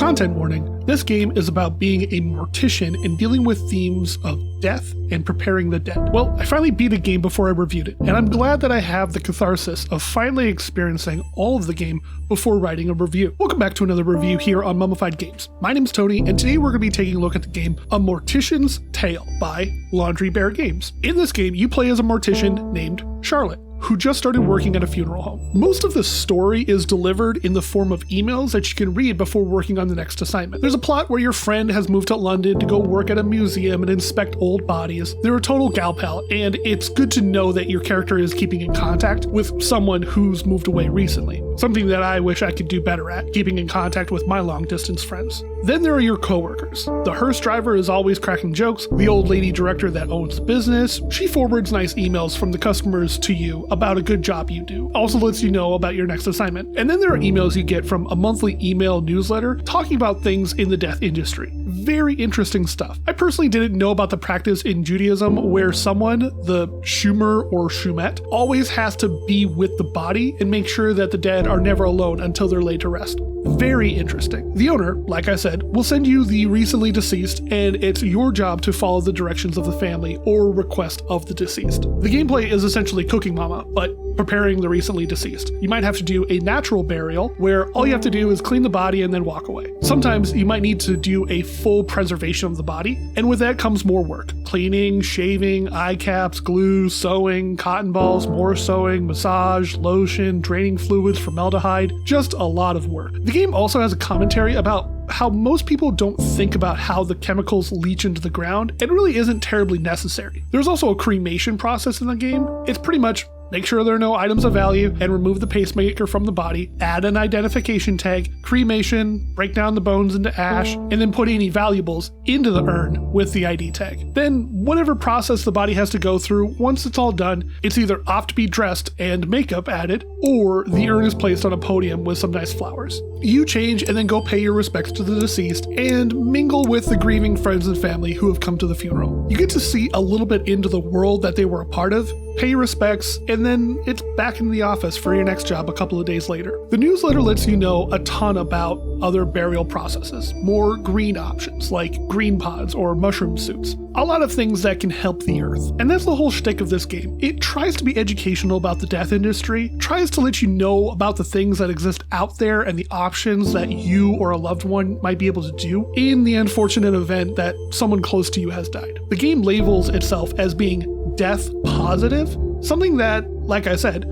Content warning, this game is about being a mortician and dealing with themes of death and preparing the dead. Well, I finally beat a game before I reviewed it, and I'm glad that I have the catharsis of finally experiencing all of the game before writing a review. Welcome back to another review here on Mummified Games. My name's Tony, and today we're going to be taking a look at the game A Mortician's Tale by Laundry Bear Games. In this game, you play as a mortician named Charlotte, who just started working at a funeral home. Most of the story is delivered in the form of emails that you can read before working on the next assignment. There's a plot where your friend has moved to London to go work at a museum and inspect old bodies. They're a total gal pal, and it's good to know that your character is keeping in contact with someone who's moved away recently. Something that I wish I could do better at, keeping in contact with my long-distance friends. Then there are your coworkers. The hearse driver is always cracking jokes. The old lady director that owns the business, she forwards nice emails from the customers to you about a good job you do. Also lets you know about your next assignment. And then there are emails you get from a monthly email newsletter talking about things in the death industry. Very interesting stuff. I personally didn't know about the practice in Judaism where someone, the Shumer or Shumet, always has to be with the body and make sure that the dead are never alone until they're laid to rest. Very interesting. The owner, like I said, will send you the recently deceased, and it's your job to follow the directions of the family or request of the deceased. The gameplay is essentially Cooking Mama, but preparing the recently deceased. You might have to do a natural burial where all you have to do is clean the body and then walk away. Sometimes you might need to do a full preservation of the body, and with that comes more work. Cleaning, shaving, eye caps, glue, sewing, cotton balls, more sewing, massage, lotion, draining fluids, formaldehyde, just a lot of work. The game also has a commentary about how most people don't think about how the chemicals leach into the ground. It really isn't terribly necessary. There's also a cremation process in the game. It's pretty much make sure there are no items of value and remove the pacemaker from the body, add an identification tag, cremation, break down the bones into ash, and then put any valuables into the urn with the ID tag. Then whatever process the body has to go through, once it's all done, it's either off to be dressed and makeup added, or the urn is placed on a podium with some nice flowers. You change and then go pay your respects to the deceased and mingle with the grieving friends and family who have come to the funeral. You get to see a little bit into the world that they were a part of, pay your respects, and then it's back in the office for your next job a couple of days later. The newsletter lets you know a ton about other burial processes, more green options like green pods or mushroom suits, a lot of things that can help the earth. And that's the whole shtick of this game. It tries to be educational about the death industry, tries to let you know about the things that exist out there and the options that you or a loved one might be able to do in the unfortunate event that someone close to you has died. The game labels itself as being death positive, something that, like I said,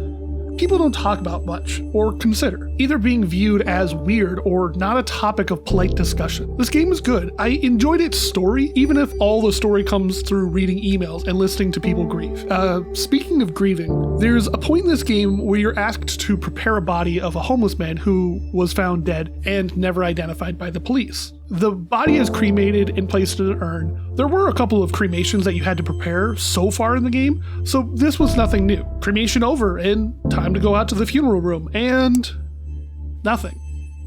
people don't talk about much or consider, either being viewed as weird or not a topic of polite discussion. This game is good. I enjoyed its story, even if all the story comes through reading emails and listening to people grieve. Speaking of grieving, there's a point in this game where you're asked to prepare a body of a homeless man who was found dead and never identified by the police. The body is cremated and placed in an urn. There were a couple of cremations that you had to prepare so far in the game, so this was nothing new. Cremation over, and time to go out to the funeral room, and nothing.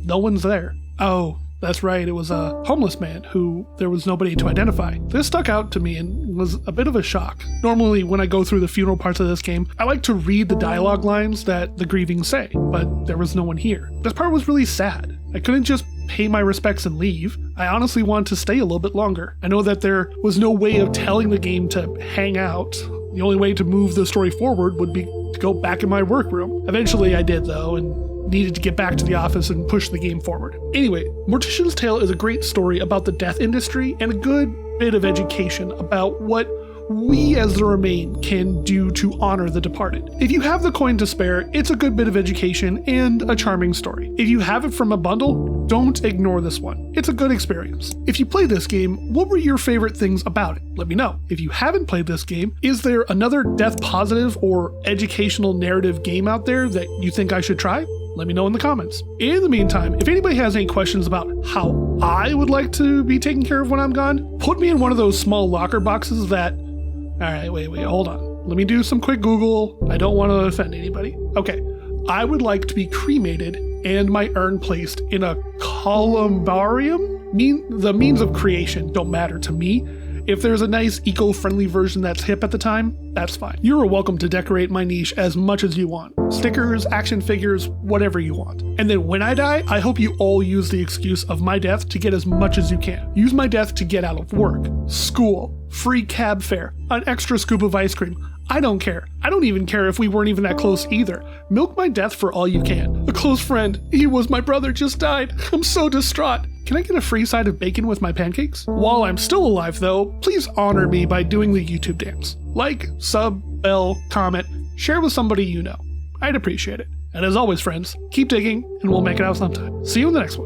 No one's there. Oh, that's right, it was a homeless man who there was nobody to identify. This stuck out to me and was a bit of a shock. Normally, when I go through the funeral parts of this game, I like to read the dialogue lines that the grieving say, but there was no one here. This part was really sad. I couldn't just pay my respects and leave. I honestly wanted to stay a little bit longer. I know that there was no way of telling the game to hang out. The only way to move the story forward would be to go back in my workroom. Eventually I did though, and needed to get back to the office and push the game forward. Anyway, Mortician's Tale is a great story about the death industry and a good bit of education about what we as the remain can do to honor the departed. If you have the coin to spare, it's a good bit of education and a charming story. If you have it from a bundle, don't ignore this one. It's a good experience. If you played this game, what were your favorite things about it? Let me know. If you haven't played this game, is there another death positive or educational narrative game out there that you think I should try? Let me know in the comments. In the meantime, if anybody has any questions about how I would like to be taken care of when I'm gone, put me in one of those small locker boxes that... Alright, wait, hold on. Let me do some quick Google. I don't want to offend anybody. Okay, I would like to be cremated and my urn placed in a columbarium? The means of creation don't matter to me. If there's a nice eco-friendly version that's hip at the time, that's fine. You are welcome to decorate my niche as much as you want. Stickers, action figures, whatever you want. And then when I die, I hope you all use the excuse of my death to get as much as you can. Use my death to get out of work, school, free cab fare, an extra scoop of ice cream. I don't care. I don't even care if we weren't even that close either. Milk my death for all you can. A close friend, he was my brother, just died. I'm so distraught. Can I get a free side of bacon with my pancakes? While I'm still alive though, please honor me by doing the YouTube dance. Like, sub, bell, comment, share with somebody you know. I'd appreciate it. And as always friends, keep digging and we'll make it out sometime. See you in the next one.